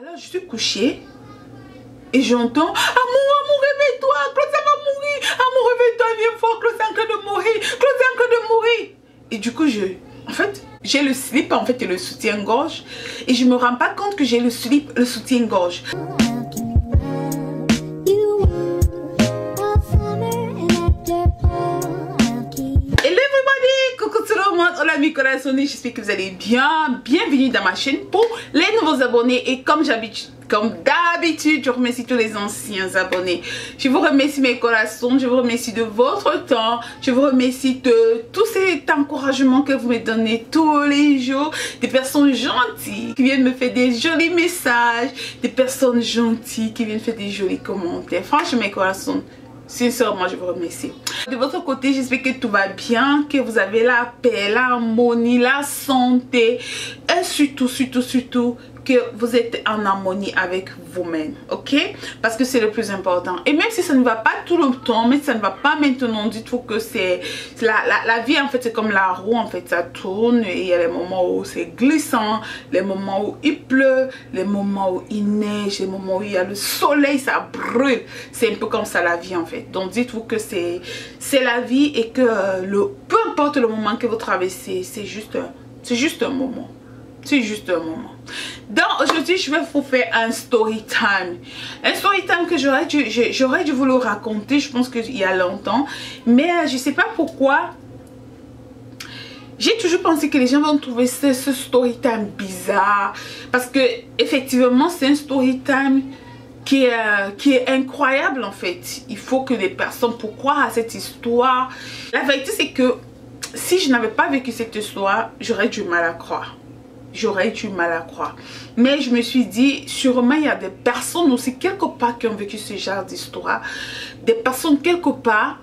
Alors je suis couchée et j'entends Amour, amour, réveille-toi, Claudia va mourir. Amour, réveille-toi, viens voir, Claudia est en train de mourir. Claudia est en train de mourir. Et du coup, en fait, j'ai le slip en fait et le soutien-gorge. Et je me rends pas compte que j'ai le slip, le soutien-gorge. Hola mes corazones, j'espère que vous allez bien. Bienvenue dans ma chaîne pour les nouveaux abonnés. Et comme d'habitude, je remercie tous les anciens abonnés. Je vous remercie mes corazones, je vous remercie de votre temps. Je vous remercie de tous ces encouragements que vous me donnez tous les jours. Des personnes gentilles qui viennent me faire des jolis messages. Des personnes gentilles qui viennent faire des jolis commentaires. Franchement mes corazones, sincèrement, je vous remercie. De votre côté, j'espère que tout va bien, que vous avez la paix, l'harmonie, la santé et surtout que vous êtes en harmonie avec vous-même, ok? Parce que c'est le plus important. Et même si ça ne va pas tout le temps, mais ça ne va pas maintenant, dites-vous que c'est la vie en fait, c'est comme la roue en fait, ça tourne et il y a les moments où c'est glissant, les moments où il pleut, les moments où il neige, les moments où il y a le soleil, ça brûle. C'est un peu comme ça la vie en fait. Donc dites-vous que c'est la vie et que peu importe le moment que vous traversez, c'est juste un moment. C'est juste un moment. Donc aujourd'hui je vais vous faire un story time. Un story time que j'aurais dû vous le raconter, je pense qu'il y a longtemps. Mais je sais pas pourquoi. J'ai toujours pensé que les gens vont trouver ce story time bizarre. Parce que effectivement c'est un story time qui est incroyable en fait. Il faut que les personnes, pour croire à cette histoire. La vérité c'est que si je n'avais pas vécu cette histoire, j'aurais du mal à croire. J'aurais du mal à croire. Mais je me suis dit, sûrement il y a des personnes aussi quelque part qui ont vécu ce genre d'histoire. Des personnes quelque part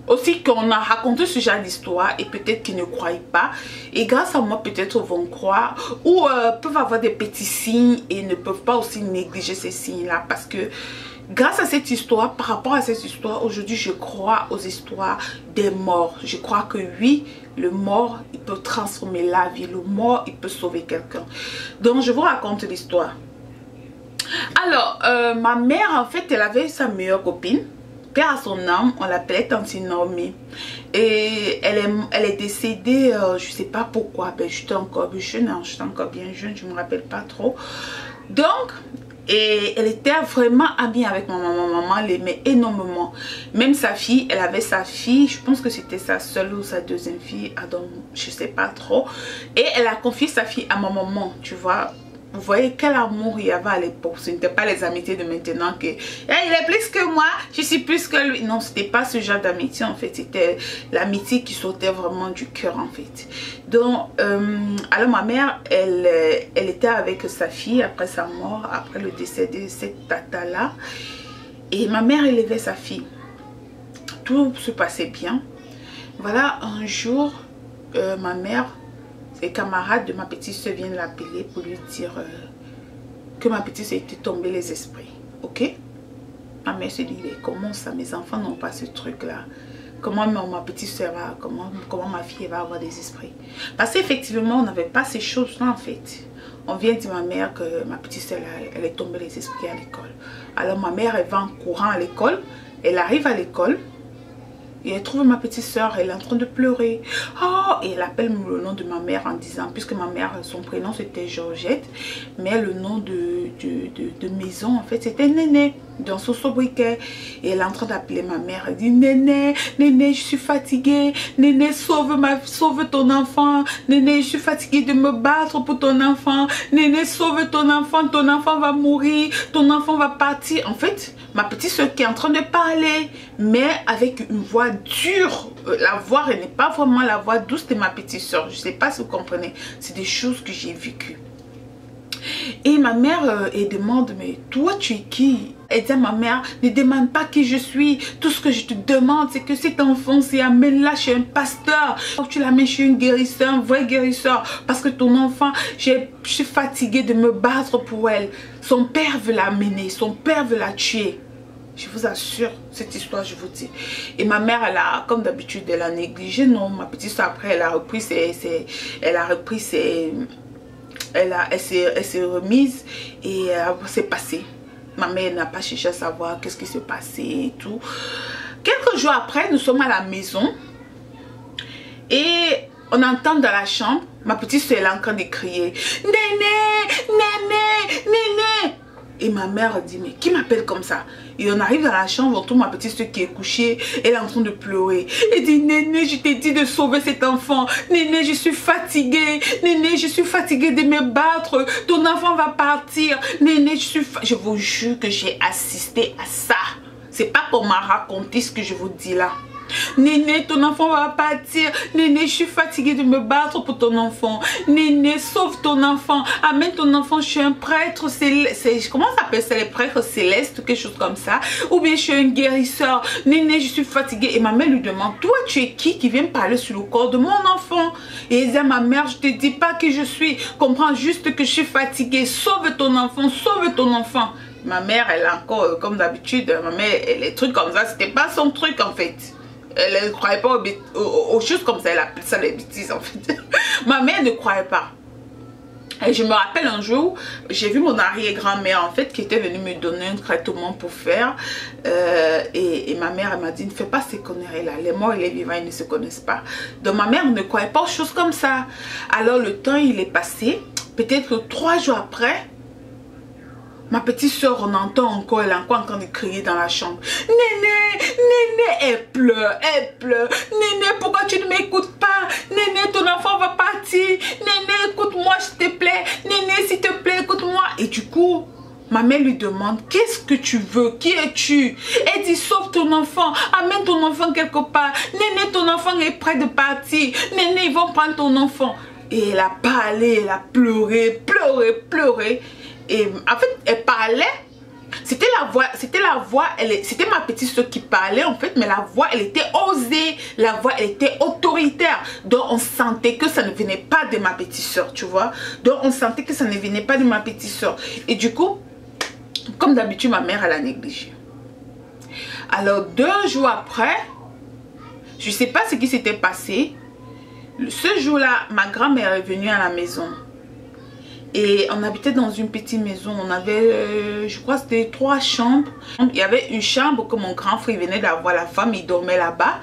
aussi qu'on a raconté ce genre d'histoire et peut-être qu'ils ne croient pas. Et grâce à moi, peut-être vont croire ou peuvent avoir des petits signes et ne peuvent pas aussi négliger ces signes-là. Parce que grâce à cette histoire, par rapport à cette histoire, aujourd'hui je crois aux histoires des morts. Je crois que oui, le mort, il peut transformer la vie. Le mort, il peut sauver quelqu'un. Donc je vous raconte l'histoire. Alors, ma mère en fait, elle avait sa meilleure copine. Père à son âme, on l'appelait Tante Normie. Et elle est décédée, je sais pas pourquoi. Ben, j'étais encore jeune, hein, j'étais encore bien jeune, je me rappelle pas trop. Donc, et elle était vraiment amie avec ma maman. Maman l'aimait énormément. Même sa fille, elle avait sa fille. Je pense que c'était sa seule ou sa deuxième fille. Donc, je sais pas trop. Et elle a confié sa fille à ma maman, tu vois. Vous voyez quel amour il y avait à l'époque. Ce n'était pas les amitiés de maintenant que il est plus que moi, je suis plus que lui. Non, c'était pas ce genre d'amitié en fait. C'était l'amitié qui sortait vraiment du cœur en fait. Donc, alors ma mère, elle était avec sa fille après sa mort, après le décès de cette tata-là. Et ma mère élevait sa fille. Tout se passait bien. Voilà, un jour, ma mère... Les camarades de ma petite soeur viennent l'appeler pour lui dire que ma petite soeur était tombée les esprits. Ok? Ma mère se dit, comment ça, mes enfants n'ont pas ce truc là? Comment ma petite soeur va, comment ma fille va avoir des esprits? Parce qu'effectivement, on n'avait pas ces choses là en fait. On vient dire à ma mère que ma petite soeur elle est tombée les esprits à l'école. Alors ma mère elle va en courant à l'école. Elle arrive à l'école. Et elle trouve ma petite soeur, elle est en train de pleurer. Oh, et elle appelle le nom de ma mère en disant, puisque ma mère, son prénom c'était Georgette, mais le nom de maison en fait c'était Néné, dans son sobriquet. Et elle est en train d'appeler ma mère, elle dit Néné, Néné, je suis fatiguée, Néné, sauve ton enfant, Néné, je suis fatiguée de me battre pour ton enfant, Néné, sauve ton enfant va mourir, ton enfant va partir. En fait, ma petite soeur qui est en train de parler, mais avec une voix dure. La voix, elle n'est pas vraiment la voix douce de ma petite soeur. Je ne sais pas si vous comprenez. C'est des choses que j'ai vécues. Et ma mère, elle demande, mais toi, tu es qui? Elle dit à ma mère, ne demande pas qui je suis. Tout ce que je te demande, c'est que cet enfant, c'est amène-la chez un pasteur. Tu l'amènes chez un guérisseur, un vrai guérisseur. Parce que ton enfant, je suis fatiguée de me battre pour elle. Son père veut l'amener, son père veut la tuer. Je vous assure, cette histoire, je vous dis. Et ma mère, elle a, comme d'habitude, elle a négligé. Non, ma petite soeur, après, elle a repris elle s'est remise et c'est passé. Ma mère n'a pas cherché à savoir qu'est-ce qui se passait et tout. Quelques jours après, nous sommes à la maison et on entend dans la chambre, ma petite soeur est en train de crier « Néné, Néné, Néné !» Et ma mère dit « Mais qui m'appelle comme ça ?» Et on arrive dans la chambre, on trouve ma petite soeur qui est couchée, elle est en train de pleurer. Elle dit « Néné, je t'ai dit de sauver cet enfant. Néné, je suis fatiguée. Néné, je suis fatiguée de me battre. Ton enfant va partir. Néné, je vous jure que j'ai assisté à ça. C'est pas qu'on m'a raconté ce que je vous dis là. Néné, ton enfant va partir. Néné, je suis fatiguée de me battre pour ton enfant. Néné, sauve ton enfant. Amène ton enfant. Je suis un prêtre. Comment ça s'appelle ça, les prêtres célestes, quelque chose comme ça. Ou bien je suis un guérisseur. Néné, je suis fatiguée. Et ma mère lui demande, toi, tu es qui vient me parler sur le corps de mon enfant? Et elle dit à ma mère, je te dis pas que je suis. Comprends juste que je suis fatiguée. Sauve ton enfant. Sauve ton enfant. Ma mère, elle a encore, comme d'habitude, ma mère, les trucs comme ça, c'était pas son truc en fait. Elle ne croyait pas aux choses comme ça, elle appelait ça des bêtises en fait. Ma mère ne croyait pas. Et je me rappelle un jour, j'ai vu mon arrière-grand-mère en fait qui était venue me donner un traitement pour faire. Et ma mère elle m'a dit, ne fais pas ces conneries là, les morts et les vivants ils ne se connaissent pas. Donc ma mère ne croyait pas aux choses comme ça. Alors le temps il est passé, peut-être 3 jours après. Ma petite soeur, on entend encore, elle est encore en train de crier dans la chambre. Néné, Néné, elle pleure, elle pleure. Néné, pourquoi tu ne m'écoutes pas? Néné, ton enfant va partir. Néné, écoute-moi, s'il te plaît. Néné, s'il te plaît, écoute-moi. Et du coup, ma mère lui demande, qu'est-ce que tu veux? Qui es-tu? Elle dit, sauve ton enfant, amène ton enfant quelque part. Néné, ton enfant est prêt de partir. Néné, ils vont prendre ton enfant. Et elle a parlé, elle a pleuré, pleuré, pleuré. Et en fait, elle parlait, c'était ma petite soeur qui parlait en fait, mais la voix, elle était osée, la voix, elle était autoritaire. Donc, on sentait que ça ne venait pas de ma petite soeur, tu vois. Donc, on sentait que ça ne venait pas de ma petite soeur. Et du coup, comme d'habitude, ma mère, elle a négligé. Alors, 2 jours après, je ne sais pas ce qui s'était passé. Ce jour-là, ma grand-mère est venue à la maison. Et on habitait dans une petite maison. On avait, je crois, c'était 3 chambres. Il y avait une chambre que mon grand frère venait d'avoir, la femme, il dormait là-bas.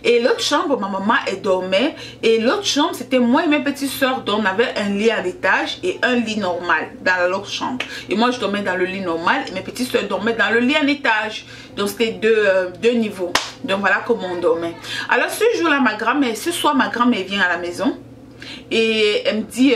Et l'autre chambre, ma maman, elle dormait. Et l'autre chambre, c'était moi et mes petites soeurs. Donc on avait un lit à l'étage et un lit normal dans l'autre chambre. Et moi, je dormais dans le lit normal et mes petites soeurs dormaient dans le lit à l'étage. Donc c'était deux niveaux. Donc voilà comment on dormait. Alors ce jour-là, ce soir, ma grand-mère vient à la maison. Et elle me dit,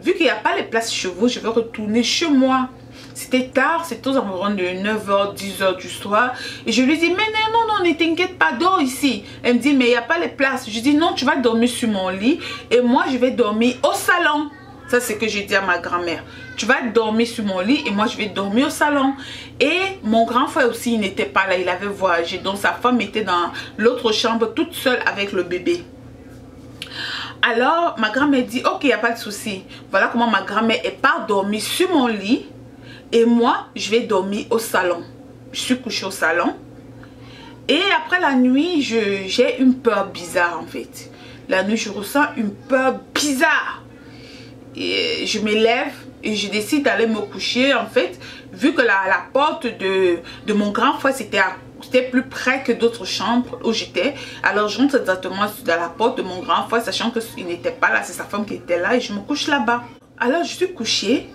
vu qu'il n'y a pas les places chez vous, je vais retourner chez moi. C'était tard, c'était aux environs de 9h, 10h du soir. Et je lui dis, mais non, ne t'inquiète pas, dors ici. Elle me dit, mais il n'y a pas les places. Je dis, non, tu vas dormir sur mon lit. Et moi, je vais dormir au salon. Ça, c'est ce que j'ai dit à ma grand-mère. Tu vas dormir sur mon lit et moi, je vais dormir au salon. Et mon grand frère aussi, il n'était pas là. Il avait voyagé. Donc, sa femme était dans l'autre chambre, toute seule avec le bébé. Alors, ma grand-mère dit, ok, il n'y a pas de souci. Voilà comment ma grand-mère part dormir sur mon lit. Et moi, je vais dormir au salon. Je suis couchée au salon. Et après la nuit, j'ai une peur bizarre en fait. La nuit, je ressens une peur bizarre. Et je me lève et je décide d'aller me coucher en fait. Vu que la porte de mon grand frère, c'était plus près que d'autres chambres où j'étais. Alors je rentre exactement dans la porte de mon grand frère, sachant qu'il n'était pas là, c'est sa femme qui était là, et je me couche là-bas. Alors je suis couchée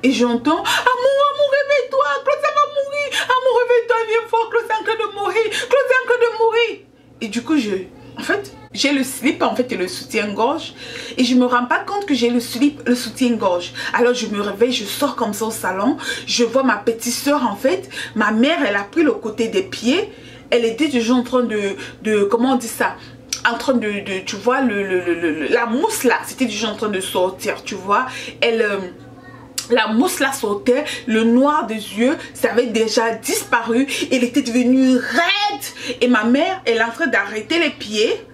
et j'entends, amour, réveille-toi, Claude va mourir, amour, réveille-toi, viens voir, Claude est en train de mourir, Claude est en train de mourir. Et du coup, en fait, j'ai le slip en fait et le soutien-gorge et je me rends pas compte que j'ai le slip, le soutien-gorge. Alors je me réveille, je sors comme ça au salon, je vois ma petite soeur en fait, ma mère elle a pris le côté des pieds, elle était toujours en train de comment on dit ça, en train tu vois la mousse là, c'était déjà en train de sortir, tu vois, la mousse là sautait, le noir des yeux, ça avait déjà disparu, elle était devenue raide et ma mère elle est en train d'arrêter les pieds.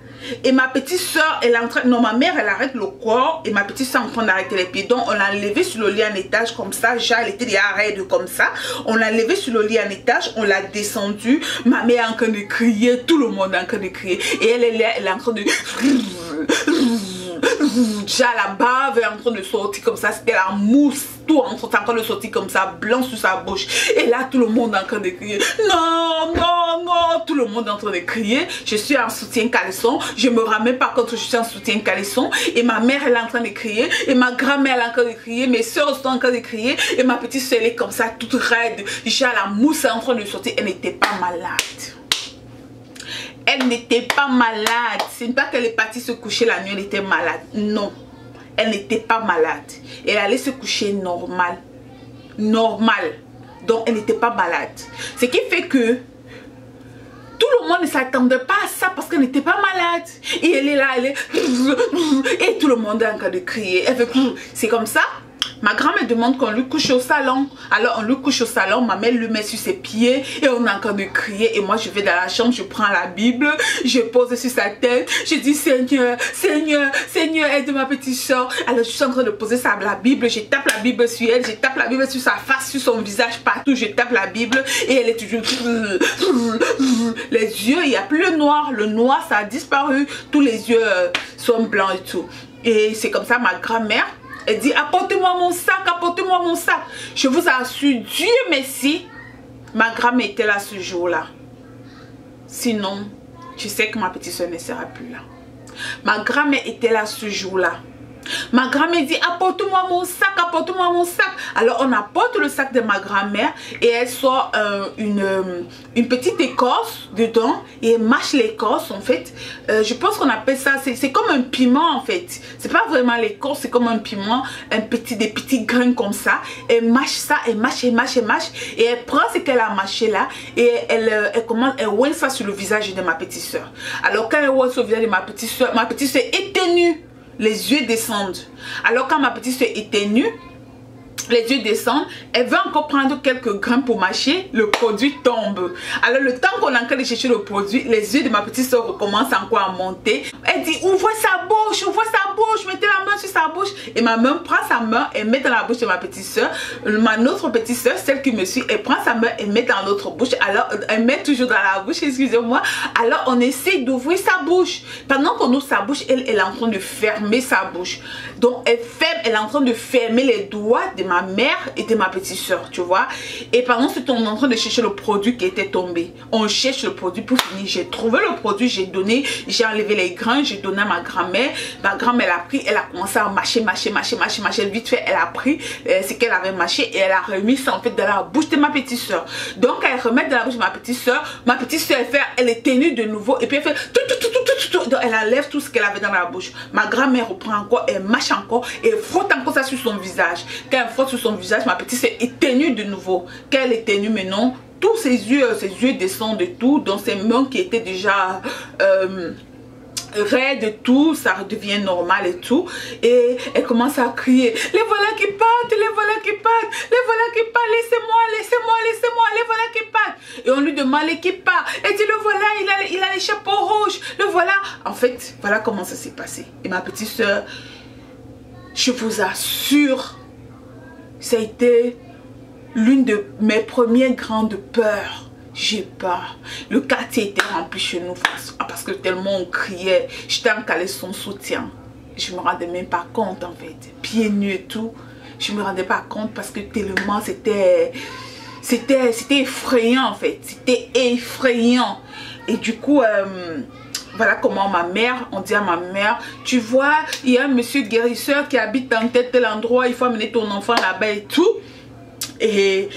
Et ma petite soeur, elle est en train... Non, ma mère, elle arrête le corps. Et ma petite soeur est en train d'arrêter les pieds. Donc, on l'a enlevé sur le lit en étage comme ça. Déjà, elle était déjà raide comme ça. On l'a enlevé sur le lit en étage. On l'a descendu. Ma mère est en train de crier. Tout le monde est en train de crier. Et elle est en train de... déjà la bave est en train de sortir comme ça, c'était la mousse, tout en train de sortir comme ça, blanc sur sa bouche. Et là tout le monde est en train de crier, non, non, non, tout le monde est en train de crier. Je suis en soutien caleçon, je me ramène par contre, je suis en soutien caleçon, et ma mère elle est en train de crier, et ma grand-mère elle est en train de crier, mes soeurs sont en train de crier, et ma petite soeur elle est comme ça, toute raide, déjà la mousse est en train de sortir. Elle n'était pas malade. Elle n'était pas malade. Ce n'est pas qu'elle est partie se coucher la nuit, elle était malade. Non, elle n'était pas malade. Elle allait se coucher normal. Normal. Donc elle n'était pas malade. Ce qui fait que tout le monde ne s'attendait pas à ça parce qu'elle n'était pas malade. Et elle est là, elle est... Et tout le monde est en train de crier. Elle fait... C'est comme ça. Ma grand-mère demande qu'on lui couche au salon. Alors on lui couche au salon, ma mère lui met sur ses pieds et on est en train de crier. Et moi je vais dans la chambre, je prends la Bible, je pose sur sa tête, je dis Seigneur, Seigneur, Seigneur, aide ma petite soeur. Alors je suis en train de poser la Bible, je tape la Bible sur elle, je tape la Bible sur sa face, sur son visage, partout, je tape la Bible et elle est toujours... Les yeux, il n'y a plus le noir ça a disparu, tous les yeux sont blancs et tout. Et c'est comme ça ma grand-mère, elle dit apportez-moi mon sac, apportez-moi mon sac. Je vous assure, Dieu merci, ma grand-mère était là ce jour-là. Sinon, je sais que ma petite soeur ne sera plus là. Ma grand-mère était là ce jour-là. Ma grand-mère dit apporte-moi mon sac, apporte-moi mon sac. Alors on apporte le sac de ma grand-mère et elle sort une petite écorce dedans et elle mâche l'écorce en fait. Je pense qu'on appelle ça, c'est comme un piment en fait. C'est pas vraiment l'écorce, c'est comme un piment, des petits grains comme ça. Elle mâche ça, elle mâche, elle mâche, elle mâche et elle prend ce qu'elle a mâché là et elle oint ça sur le visage de ma petite soeur. Alors quand elle oint sur le visage de ma petite soeur éternue. Les yeux descendent. Alors quand ma petite soeur éternue, les yeux descendent, elle va encore prendre quelques grains pour mâcher, le produit tombe. Alors le temps qu'on est en train de chercher le produit, les yeux de ma petite soeur recommencent encore à monter. Elle dit ouvre sa bouche, mettez la main sur sa bouche. Et ma main prend sa main et met dans la bouche de ma petite soeur. Ma autre petite soeur, celle qui me suit, elle prend sa main et met dans l'autre bouche. Alors elle met toujours dans la bouche, excusez-moi. Alors on essaie d'ouvrir sa bouche. Pendant qu'on ouvre sa bouche, elle est en train de fermer sa bouche. Donc elle est en train de fermer les doigts de ma mère et de ma petite soeur, tu vois. Et pendant ce temps, on est en train de chercher le produit qui était tombé. On cherche le produit pour finir. J'ai trouvé le produit, j'ai donné, j'ai enlevé les grains, j'ai donné à ma grand-mère. Ma grand-mère a pris, elle a commencé à mâcher, vite fait, elle a pris ce qu'elle avait mâché et elle a remis ça en fait dans la bouche de ma petite soeur. Donc elle remet dans la bouche de ma petite soeur, elle est tenue de nouveau et puis elle fait donc elle enlève tout ce qu'elle avait dans la bouche. Ma grand-mère reprend encore, elle mâche encore et elle frotte encore ça sur son visage. Quand elle frotte sur son visage, ma petite soeur est tenue de nouveau. Quand elle est tenue maintenant, tous ses yeux descendent de tout, donc ses mains qui étaient déjà raides et tout, ça redevient normal et tout. Et elle commence à crier, les voilà qui partent, les voilà qui partent, les voilà qui partent, laissez-moi, laissez-moi, laissez-moi, les voilà qui partent. Et on lui demande qui part. Elle dit le voilà, il a les chapeaux rouges, le voilà. En fait, voilà comment ça s'est passé. Et ma petite soeur, je vous assure, ça a été l'une de mes premières grandes peurs. J'ai peur. Le quartier était rempli chez nous parce que tellement on criait. J'étais en caleçon soutien. Je me rendais même pas compte en fait. Pieds nus et tout. Je me rendais pas compte parce que tellement c'était effrayant en fait. C'était effrayant. Et du coup, voilà comment on dit à ma mère, tu vois, il y a un monsieur guérisseur qui habite dans tel endroit, il faut amener ton enfant là-bas et tout. Et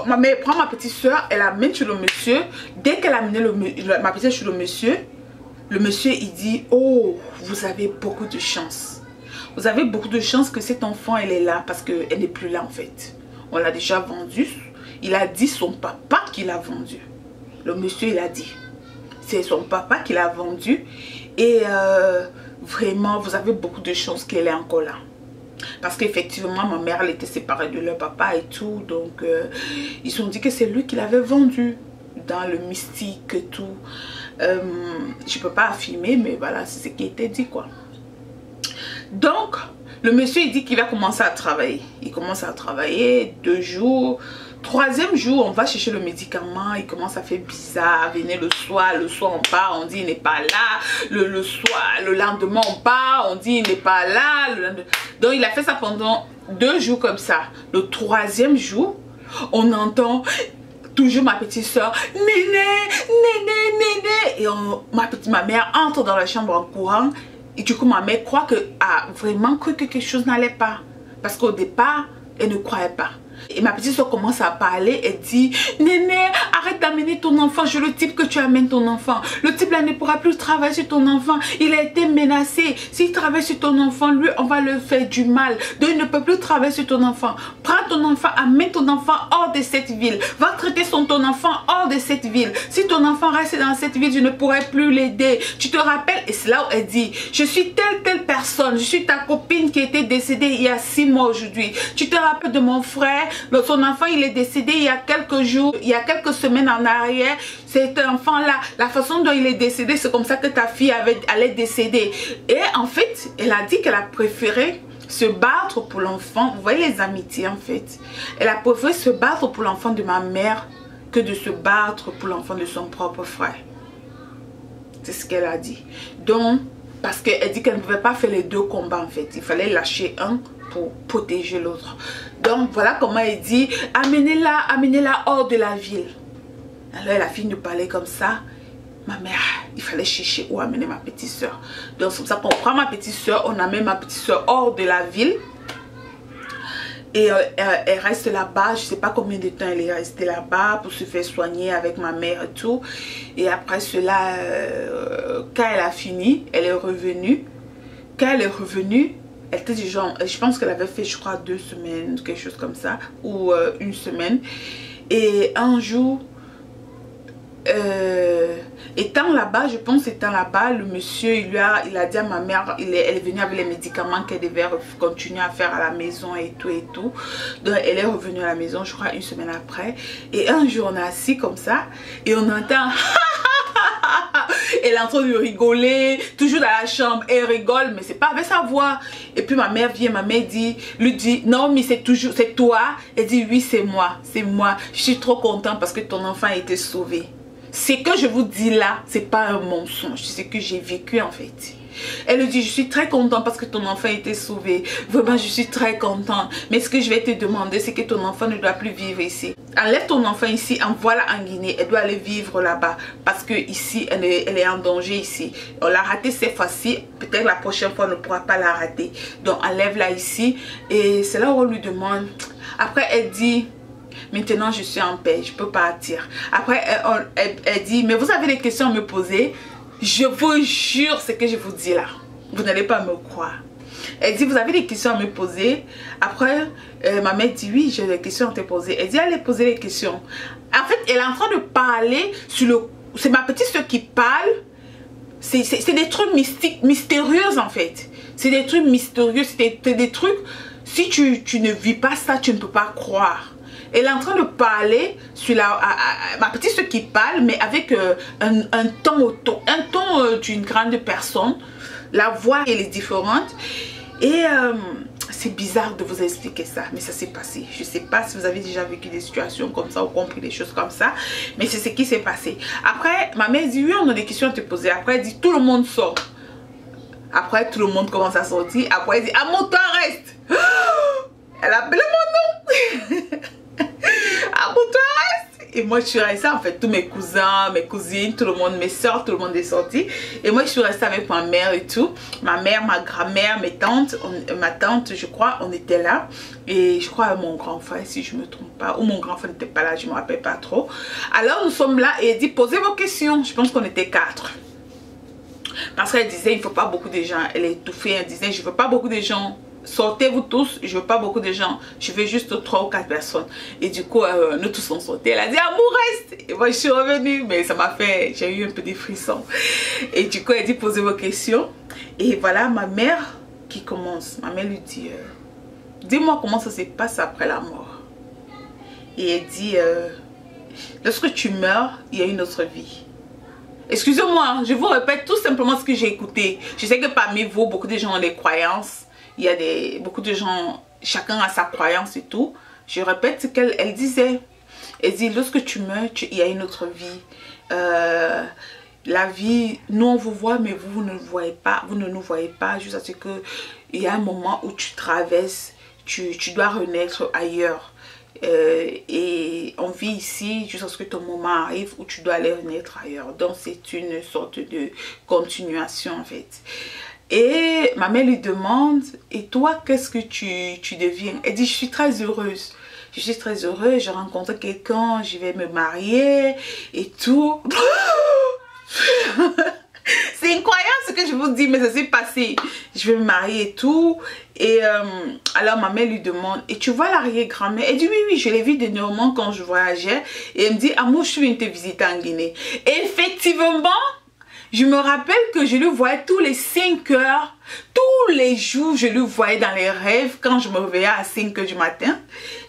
ma mère prend ma petite soeur, elle l'amène chez le monsieur. Dès qu'elle a amené ma petite soeur chez le monsieur il dit, oh, vous avez beaucoup de chance. Vous avez beaucoup de chance que cet enfant elle est là parce qu'elle n'est plus là en fait. On l'a déjà vendu. Il a dit son papa qui l'a vendu. Le monsieur il a dit. C'est son papa qui l'a vendu. Et vraiment, vous avez beaucoup de chance qu'elle est encore là. Parce qu'effectivement, ma mère elle était séparée de leur papa et tout. Donc, ils ont dit que c'est lui qui l'avait vendu. Dans le mystique et tout. Je ne peux pas affirmer, mais voilà, c'est ce qui était dit quoi. Donc, le monsieur il dit qu'il va commencer à travailler. Il commence à travailler 2 jours, troisième jour, on va chercher le médicament, il commence à faire bizarre, venez le soir on part, on dit il n'est pas là, le soir, le lendemain on part, on dit il n'est pas là, donc il a fait ça pendant 2 jours comme ça. Le troisième jour, on entend toujours ma petite soeur, néné, et ma mère entre dans la chambre en courant, et du coup ma mère croit que, vraiment cru que quelque chose n'allait pas, parce qu'au départ, elle ne croyait pas. Et ma petite soeur commence à parler, elle dit, néné, arrête d'amener ton enfant, je le type que tu amènes ton enfant. Le type là ne pourra plus travailler sur ton enfant, il a été menacé. S'il travaille sur ton enfant, lui, on va le faire du mal. Donc il ne peut plus travailler sur ton enfant. Prends ton enfant, amène ton enfant hors de cette ville. Va traiter ton enfant hors de cette ville. Si ton enfant reste dans cette ville, je ne pourrai plus l'aider. Tu te rappelles? Et c'est là où elle dit, je suis telle personne, je suis ta copine qui était décédée il y a 6 mois aujourd'hui. Tu te rappelles de mon frère? Son enfant il est décédé il y a quelques jours, il y a quelques semaines en arrière. Cet enfant là, la façon dont il est décédé, c'est comme ça que ta fille allait décéder. Et en fait, elle a dit qu'elle a préféré se battre pour l'enfant. Vous voyez les amitiés en fait. Elle a préféré se battre pour l'enfant de ma mère que de se battre pour l'enfant de son propre frère. C'est ce qu'elle a dit. Donc, parce qu'elle dit qu'elle ne pouvait pas faire les 2 combats en fait. Il fallait lâcher un pour protéger l'autre. Donc voilà comment elle dit, amenez-la hors de la ville. Alors elle a fini de parler comme ça. Ma mère, il fallait chercher où amener ma petite soeur. Donc c'est comme ça qu'on prend ma petite soeur, on amène ma petite soeur hors de la ville. Et elle reste là-bas, je ne sais pas combien de temps elle est restée là-bas pour se faire soigner avec ma mère et tout. Et après cela, quand elle a fini, elle est revenue. Quand elle est revenue, elle était du genre, je pense qu'elle avait fait, je crois, 2 semaines, quelque chose comme ça, ou 1 semaine. Et un jour, étant là-bas, je pense étant là-bas, le monsieur, il a dit à ma mère, elle est venue avec les médicaments qu'elle devait continuer à faire à la maison et tout et tout. Donc elle est revenue à la maison, je crois, 1 semaine après. Et un jour, on est assis comme ça, et on entend... Elle est en train de rigoler, toujours dans la chambre, elle rigole, mais c'est pas avec sa voix. Et puis ma mère vient, ma mère lui dit, non mais c'est toi. Elle dit, oui c'est moi, je suis trop contente parce que ton enfant a été sauvé. Ce que je vous dis là, c'est pas un mensonge, c'est ce que j'ai vécu en fait. Elle lui dit, je suis très contente parce que ton enfant a été sauvé. Vraiment, je suis très contente. Mais ce que je vais te demander, c'est que ton enfant ne doit plus vivre ici. Enlève ton enfant ici, envoie-la en Guinée. Elle doit aller vivre là-bas. Parce que ici, elle est en danger ici. On l'a raté cette fois-ci. Peut-être la prochaine fois, on ne pourra pas la rater. Donc, enlève-la ici. Et c'est là où on lui demande. Après, elle dit... Maintenant, je suis en paix, je peux partir. Après, elle dit, mais vous avez des questions à me poser? Je vous jure ce que je vous dis là. Vous n'allez pas me croire. Elle dit, vous avez des questions à me poser? Après, ma mère dit, oui, j'ai des questions à te poser. Elle dit, allez poser les questions. En fait, elle est en train de parler sur le... C'est ma petite soeur qui parle. C'est des trucs mystiques, mystérieux en fait. C'est des trucs mystérieux, c'est des trucs... Si tu ne vis pas ça, tu ne peux pas croire. Elle est en train de parler sur ma petite soeur qui parle, mais avec un ton d'une grande personne. La voix, elle est différente. Et c'est bizarre de vous expliquer ça, mais ça s'est passé. Je ne sais pas si vous avez déjà vécu des situations comme ça ou compris des choses comme ça, mais c'est ce qui s'est passé. Après, ma mère dit, oui, on a des questions à te poser. Après, elle dit, tout le monde sort. Après, tout le monde commence à sortir. Après, elle dit, ah, mon temps reste. Elle appelle mon nom. Ah bon, toi reste. Et moi je suis restée, en fait tous mes cousins, mes cousines, tout le monde, mes soeurs, tout le monde est sorti. Et moi je suis restée avec ma mère et tout. Ma mère, ma grand-mère, mes tantes, ma tante je crois, on était là. Et je crois mon grand frère si je me trompe pas. Ou mon grand frère n'était pas là, je me rappelle pas trop. Alors nous sommes là et elle dit posez vos questions. Je pense qu'on était 4. Parce qu'elle disait il ne faut pas beaucoup de gens. Elle est étouffée, elle disait je ne veux pas beaucoup de gens. Sortez-vous tous, je veux pas beaucoup de gens, je veux juste 3 ou 4 personnes. Et du coup, nous tous sommes sortis. Elle a dit, amour reste. Et moi, je suis revenue, mais ça m'a fait, j'ai eu un peu des frissons. Et du coup, elle dit, posez vos questions. Et voilà, ma mère qui commence. Ma mère lui dit, dis-moi comment ça se passe après la mort. Et elle dit, lorsque tu meurs, il y a une autre vie. Excusez-moi, je vous répète tout simplement ce que j'ai écouté. Je sais que parmi vous, beaucoup de gens ont des croyances. Il y a beaucoup de gens, chacun a sa croyance et tout. Je répète ce qu'elle disait. Elle dit, lorsque tu meurs, il y a une autre vie. La vie, nous on vous voit, mais vous ne nous voyez pas, vous ne nous voyez pas, juste à ce que il y a un moment où tu traverses, tu dois renaître ailleurs. Et on vit ici jusqu'à ce que ton moment arrive où tu dois aller renaître ailleurs. Donc c'est une sorte de continuation en fait. Et ma mère lui demande, et toi qu'est-ce que tu deviens? Elle dit, je suis très heureuse. Je suis très heureuse, j'ai rencontré quelqu'un, je vais me marier et tout. C'est incroyable ce que je vous dis, mais ça s'est passé. Je vais me marier et tout. Et alors ma mère lui demande, et tu vois l'arrière-grand-mère? Elle dit, oui, oui, je l'ai vu dernièrement quand je voyageais. Et elle me dit, ah, moi je suis venue te visiter en Guinée. Et effectivement, je me rappelle que je le voyais tous les 5 heures. Tous les jours, je le voyais dans les rêves quand je me réveillais à 5 heures du matin.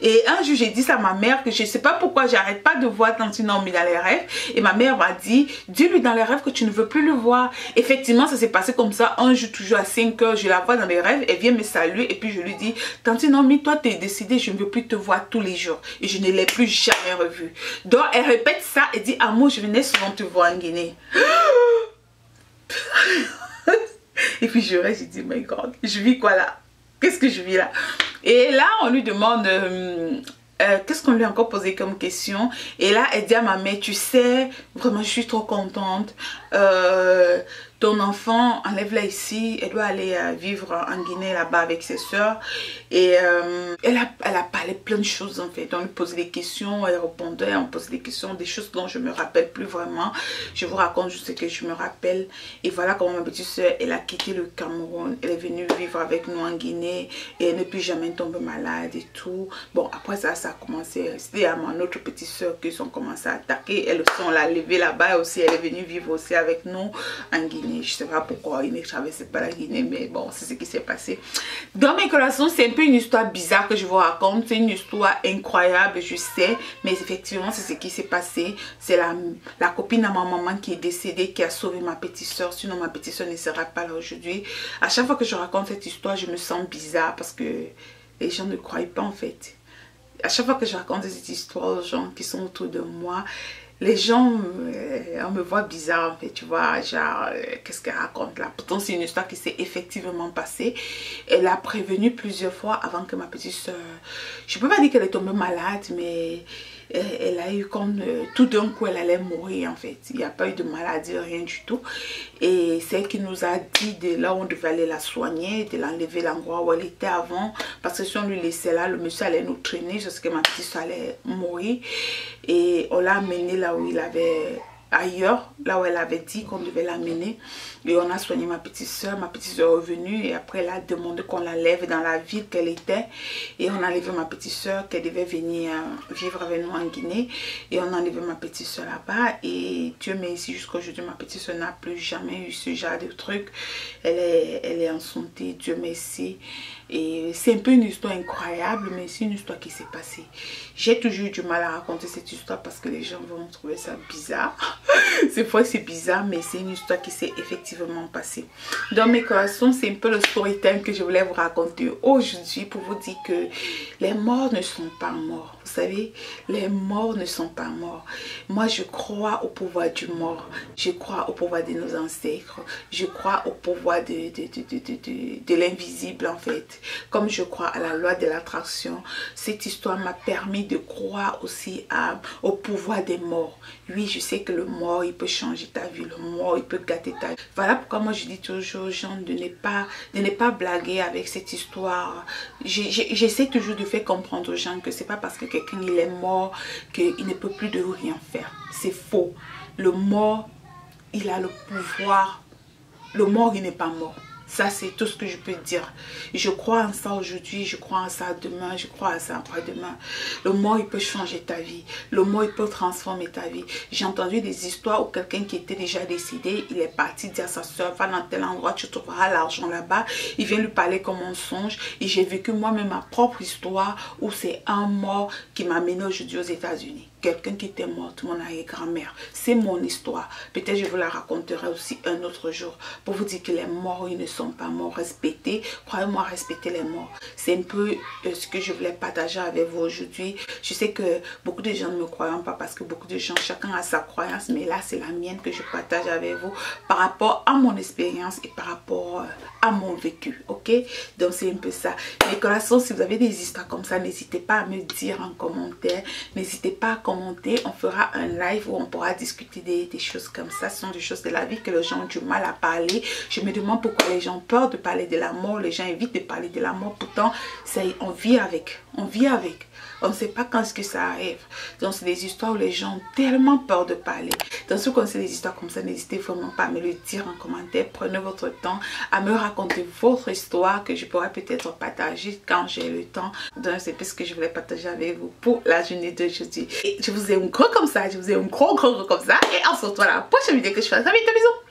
Et un jour, j'ai dit ça à ma mère que je ne sais pas pourquoi j'arrête pas de voir Tante Naomi dans les rêves. Et ma mère m'a dit, dis-lui dans les rêves que tu ne veux plus le voir. Effectivement, ça s'est passé comme ça. Un jour, toujours à 5 heures, je la vois dans les rêves. Elle vient me saluer et puis je lui dis, Tante Naomi, toi, tu es décidée, je ne veux plus te voir tous les jours. Et je ne l'ai plus jamais revue. Donc, elle répète ça et dit, ah, moi, je venais souvent te voir en Guinée. Et puis je reste, je dis, my God, je vis quoi là? Qu'est-ce que je vis là? Et là, on lui demande, qu'est-ce qu'on lui a encore posé comme question? Et là, elle dit à ma mère, tu sais, vraiment, je suis trop contente. Ton enfant, enlève-la ici, elle doit aller vivre en Guinée là-bas avec ses soeurs. Et elle a parlé plein de choses en fait. On lui posait des questions, elle répondait, on posait des questions, des choses dont je ne me rappelle plus vraiment. Je vous raconte juste ce que je me rappelle. Et voilà comment ma petite soeur, elle a quitté le Cameroun. Elle est venue vivre avec nous en Guinée et elle n'est plus jamais tombée malade et tout. Bon, après ça, ça a commencé. C'était à mon autre petite soeur qu'ils ont commencé à attaquer. Elle aussi, on l'a levée là-bas aussi. Elle est venue vivre aussi avec nous en Guinée. Je ne sais pas pourquoi il ne traversait pas la Guinée, mais bon, c'est ce qui s'est passé. Dans mes collations, c'est un peu une histoire bizarre que je vous raconte. C'est une histoire incroyable, je sais, mais effectivement, c'est ce qui s'est passé. C'est la copine à ma maman qui est décédée, qui a sauvé ma petite soeur. Sinon, ma petite soeur ne sera pas là aujourd'hui. À chaque fois que je raconte cette histoire, je me sens bizarre parce que les gens ne croient pas en fait. À chaque fois que je raconte cette histoire aux gens qui sont autour de moi, les gens, on me voit bizarre en fait, tu vois, genre, qu'est-ce qu'elle raconte là? Pourtant, c'est une histoire qui s'est effectivement passée. Elle a prévenu plusieurs fois avant que ma petite soeur, je peux pas dire qu'elle est tombée malade, mais elle a eu comme, tout d'un coup, elle allait mourir en fait. Il n'y a pas eu de maladie, rien du tout. Et c'est elle qui nous a dit de là où on devait aller la soigner, de l'enlever l'endroit où elle était avant. Parce que si on lui laissait là, le monsieur allait nous traîner jusqu'à ce que ma petite soeur allait mourir. Et on l'a amené là où il avait, ailleurs, là où elle avait dit qu'on devait l'amener. Et on a soigné ma petite soeur est revenue et après elle a demandé qu'on la lève dans la ville qu'elle était. Et on a enlevé ma petite soeur qu'elle devait venir vivre avec nous en Guinée. Et on a enlevé ma petite soeur là-bas. Et Dieu merci, jusqu'à aujourd'hui, ma petite soeur n'a plus jamais eu ce genre de truc. Elle est en santé, Dieu merci. Et c'est un peu une histoire incroyable, mais c'est une histoire qui s'est passée. J'ai toujours eu du mal à raconter cette histoire parce que les gens vont trouver ça bizarre. C'est vrai que c'est bizarre, mais c'est une histoire qui s'est effectivement passée. Dans mes corations, c'est un peu le story time que je voulais vous raconter aujourd'hui pour vous dire que les morts ne sont pas morts. Vous savez, les morts ne sont pas morts. Moi, je crois au pouvoir du mort. Je crois au pouvoir de nos ancêtres. Je crois au pouvoir de l'invisible en fait. Comme je crois à la loi de l'attraction, cette histoire m'a permis de croire aussi au pouvoir des morts. Oui, je sais que le mort, il peut changer ta vie. Le mort, il peut gâter ta vie. Voilà pourquoi moi, je dis toujours aux gens de ne pas blaguer avec cette histoire. J'essaie toujours de faire comprendre aux gens que c'est pas parce que quelqu'un il est mort qu'il ne peut plus de rien faire. C'est faux. Le mort, il a le pouvoir. Le mort, il n'est pas mort. Ça, c'est tout ce que je peux dire. Je crois en ça aujourd'hui, je crois en ça demain, je crois en ça après-demain. Le mort, il peut changer ta vie. Le mort, il peut transformer ta vie. J'ai entendu des histoires où quelqu'un qui était déjà décédé, il est parti dire à sa soeur, va dans tel endroit, tu trouveras l'argent là-bas. Il vient lui parler comme un songe. Et j'ai vécu moi-même ma propre histoire où c'est un mort qui m'a amené aujourd'hui aux États-Unis. Quelqu'un qui était mort, mon arrière-grand-mère. C'est mon histoire. Peut-être je vous la raconterai aussi un autre jour pour vous dire que les morts, ils ne sont pas morts. Respectez, croyez-moi, respectez les morts. C'est un peu ce que je voulais partager avec vous aujourd'hui. Je sais que beaucoup de gens ne me croient pas parce que beaucoup de gens, chacun a sa croyance, mais là c'est la mienne que je partage avec vous par rapport à mon expérience et par rapport à mon vécu, ok? Donc c'est un peu ça. Mes corazones, si vous avez des histoires comme ça, n'hésitez pas à me dire en commentaire. N'hésitez pas à commenter. On fera un live où on pourra discuter des choses comme ça. Ce sont des choses de la vie que les gens ont du mal à parler. Je me demande pourquoi les gens ont peur de parler de la mort. Les gens évitent de parler de la mort. Pourtant, on vit avec. On vit avec. On ne sait pas quand est-ce que ça arrive. Donc, c'est des histoires où les gens ont tellement peur de parler. Donc, si vous connaissez des histoires comme ça, n'hésitez vraiment pas à me le dire en commentaire. Prenez votre temps à me raconter votre histoire que je pourrais peut-être partager quand j'ai le temps. Donc, c'est tout ce que je voulais partager avec vous pour la journée d'aujourd'hui. Et je vous aime gros comme ça. Je vous aime gros comme ça. Et on se retrouve à la prochaine vidéo que je ferai. Bisous.